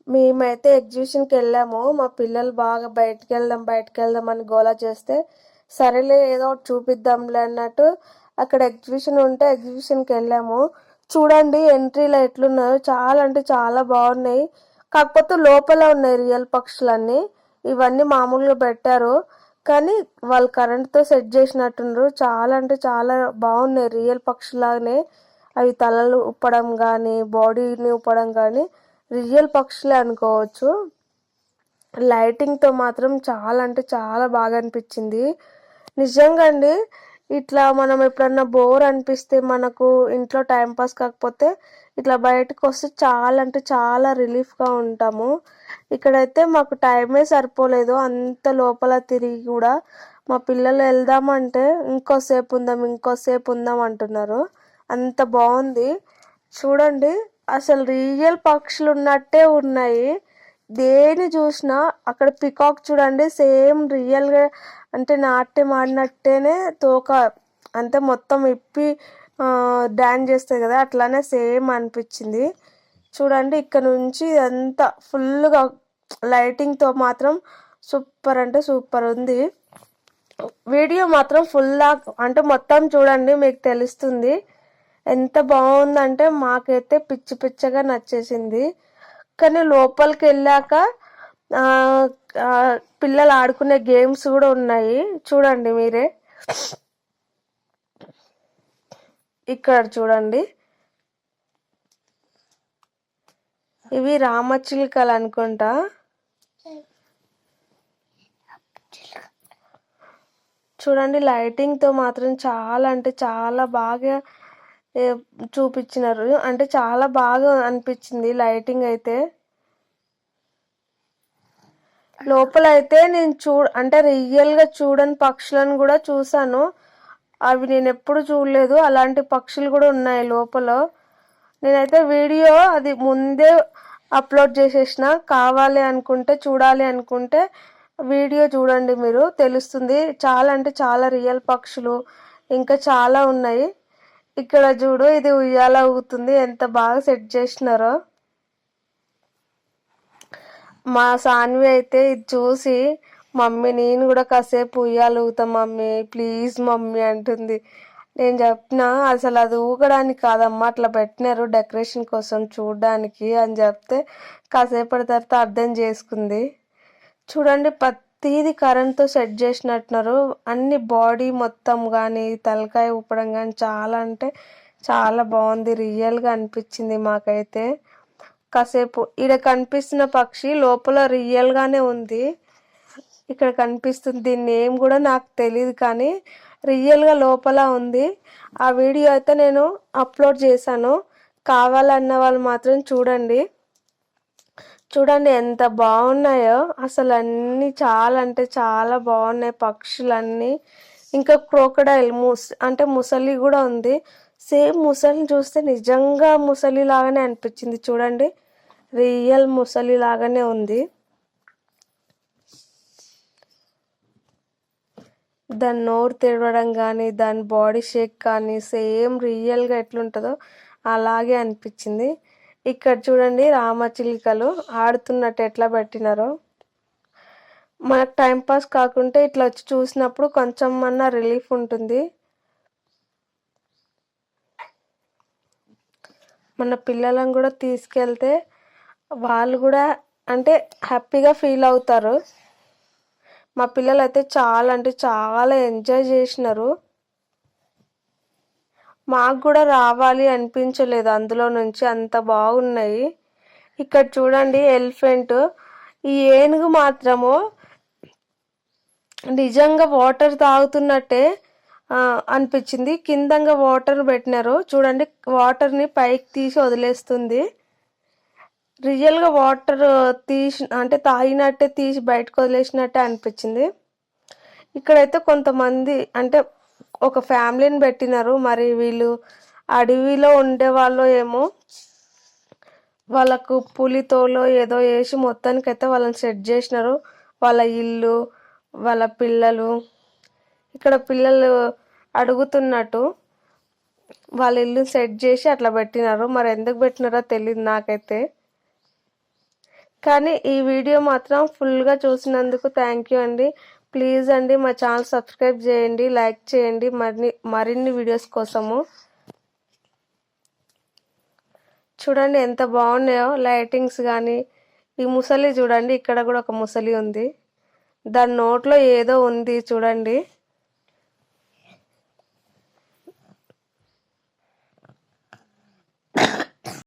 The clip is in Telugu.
మేమైతే ఎగ్జిబిషన్కి వెళ్ళాము. మా పిల్లలు బాగా బయటికి వెళ్దాం అని గోలా చేస్తే సరేలే ఏదో ఒకటి చూపిద్దాంలే అన్నట్టు అక్కడ ఎగ్జిబిషన్ ఉంటే ఎగ్జిబిషన్కి వెళ్ళాము. చూడండి ఎంట్రీలో ఎట్లున్నాయో, చాలా అంటే చాలా బాగున్నాయి. కాకపోతే లోపల ఉన్నాయి రియల్ పక్షులన్నీ. ఇవన్నీ మామూలుగా పెట్టారు కానీ వాళ్ళు కరెంట్తో సెట్ చేసినట్టున్నారు. చాలా అంటే చాలా బాగున్నాయి రియల్ పక్షులాగానే. అవి తలలు ఊపడం కానీ బాడీని ఊపడం కానీ రియల్ పక్షులే అనుకోవచ్చు. లైటింగ్తో మాత్రం చాలా అంటే చాలా బాగా అనిపించింది. నిజంగా అండి, ఇట్లా మనం ఎప్పుడన్నా బోర్ అనిపిస్తే, మనకు ఇంట్లో టైంపాస్ కాకపోతే ఇట్లా బయటకు వస్తే చాలా అంటే చాలా రిలీఫ్గా ఉంటాము. ఇక్కడైతే మాకు టైమే సరిపోలేదు, అంత లోపల తిరిగి కూడా. మా పిల్లలు వెళ్దామంటే ఇంకోసేపు ఉందాం అంటున్నారు. అంత బాగుంది. చూడండి, అసలు రియల్ పక్షులు ఉన్నట్టే ఉన్నాయి. దేని చూసినా అక్కడ పికాక్ చూడండి, సేమ్ రియల్గా అంటే నాట్యం ఆడినట్టేనే తోక అంతే మొత్తం ఇప్పి డాన్స్ చేస్తుంది కదా, అట్లానే సేమ్ అనిపించింది. చూడండి, ఇక్కడ నుంచి అంతా ఫుల్గా లైటింగ్తో మాత్రం సూపర్ అంటే సూపర్ ఉంది. వీడియో మాత్రం ఫుల్ అంటే మొత్తం చూడండి, మీకు తెలుస్తుంది ఎంత బాగుందంటే. మాకైతే పిచ్చి పిచ్చగా నచ్చేసింది. కానీ లోపలికి వెళ్ళాక పిల్లలు ఆడుకునే గేమ్స్ కూడా ఉన్నాయి, చూడండి మీరే. ఇక్కడ చూడండి, ఇవి రామచిలుకలు అనుకుంటా. చూడండి, లైటింగ్తో మాత్రం చాలా అంటే చాలా బాగా చూపించినారు. అంటే చాలా బాగా అనిపించింది లైటింగ్ అయితే. లోపల అయితే నేను అంటే రియల్గా చూడని పక్షులను కూడా చూసాను. అవి నేను ఎప్పుడు చూడలేదు. అలాంటి పక్షులు కూడా ఉన్నాయి లోపల. నేనైతే వీడియో అది ముందే అప్లోడ్ చేసేసిన. కావాలి అనుకుంటే, చూడాలి అనుకుంటే వీడియో చూడండి, మీరు తెలుస్తుంది. చాలా అంటే చాలా రియల్ పక్షులు ఇంకా చాలా ఉన్నాయి. ఇక్కడ చూడు, ఇది ఉయ్యాల ఊగుతుంది, ఎంత బాగా సెట్ చేసినారో. మా సాన్వి అయితే ఇది చూసి, మమ్మీ నేను కూడా కాసేపు ఉయ్యాలు ఊగుతా మమ్మీ, ప్లీజ్ మమ్మీ అంటుంది. నేను చెప్పిన, అసలు అది ఊగడానికి కాదమ్మా, అట్లా పెట్టినారు డెకరేషన్ కోసం చూడడానికి అని చెప్తే కాసేపటి తర్వాత అర్థం చేసుకుంది. చూడండి, ప్రతిదీ కరెంట్తో సెట్ చేసినట్టున్నారు. అన్ని బాడీ మొత్తం కానీ తలకాయ ఊపడం కానీ చాలా అంటే చాలా బాగుంది. రియల్గా అనిపించింది మాకైతే. కాసేపు ఇక్కడ కనిపిస్తున్న పక్షి లోపల రియల్గానే ఉంది. ఇక్కడ కనిపిస్తుంది, దీని నేమ్ కూడా నాకు తెలియదు కానీ రియల్గా లోపల ఉంది. ఆ వీడియో అయితే నేను అప్లోడ్ చేశాను, కావాలన్న వాళ్ళు మాత్రం చూడండి. చూడండి ఎంత బాగున్నాయో అసలు, అన్నీ చాలా అంటే చాలా బాగున్నాయి పక్షులన్నీ. ఇంకా క్రోకడైల్ అంటే ముసలి కూడా ఉంది. సేమ్ ముసలిని చూస్తే నిజంగా ముసలి లాగానే అనిపించింది. చూడండి, రియల్ ముసలి లాగానే ఉంది. దాని నోరు తెరవడం కానీ దాని బాడీ షేక్ కానీ సేమ్ రియల్గా ఎట్లుంటుందో అలాగే అనిపించింది. ఇక్కడ చూడండి, రామచిలుకలు ఆడుతున్నట్టు ఎట్లా పెట్టినారో. మనకు టైంపాస్ కాకుంటే ఇట్లా వచ్చి చూసినప్పుడు కొంచెం అన్నా రిలీఫ్ ఉంటుంది. మన పిల్లలను కూడా తీసుకెళ్తే వాళ్ళు కూడా అంటే హ్యాపీగా ఫీల్ అవుతారు. మా పిల్లలు అయితే చాలా అంటే చాలా ఎంజాయ్ చేసినారు. మాకు కూడా రావాలి అనిపించలేదు అందులో నుంచి, అంత బాగున్నాయి. ఇక్కడ చూడండి, ఎలిఫెంట్. ఈ ఏనుగు మాత్రము నిజంగా వాటర్ తాగుతున్నట్టే అనిపించింది. కిందంగా వాటర్ పెట్టినారు చూడండి, వాటర్ని పైకి తీసి వదిలేస్తుంది. రియల్గా వాటర్ తీసి అంటే తాగినట్టే తీసి బయటకు వదిలేసినట్టే అనిపించింది. ఇక్కడైతే కొంతమంది అంటే ఒక ఫ్యామిలీని పెట్టినారు. మరి వీళ్ళు అడవిలో ఉండే వాళ్ళు ఏమో, వాళ్ళకు పులితోలో ఏదో వేసి మొత్తానికైతే వాళ్ళని సెట్ చేసినారు. వాళ్ళ ఇల్లు, వాళ్ళ పిల్లలు. ఇక్కడ పిల్లలు అడుగుతున్నట్టు వాళ్ళ ఇల్లు సెట్ చేసి అట్లా పెట్టినారు. మరి ఎందుకు పెట్టినారో తెలియదు నాకైతే. కానీ ఈ వీడియో మాత్రం ఫుల్గా చూసినందుకు థ్యాంక్ యూ అండి. ప్లీజ్ అండి మా ఛానల్ సబ్స్క్రైబ్ చేయండి, లైక్ చేయండి మరిన్ని వీడియోస్ కోసము. చూడండి ఎంత బాగున్నాయో లైటింగ్స్ కానీ. ఈ ముసలి చూడండి, ఇక్కడ కూడా ఒక ముసలి ఉంది, దాని నోట్లో ఏదో ఉంది చూడండి.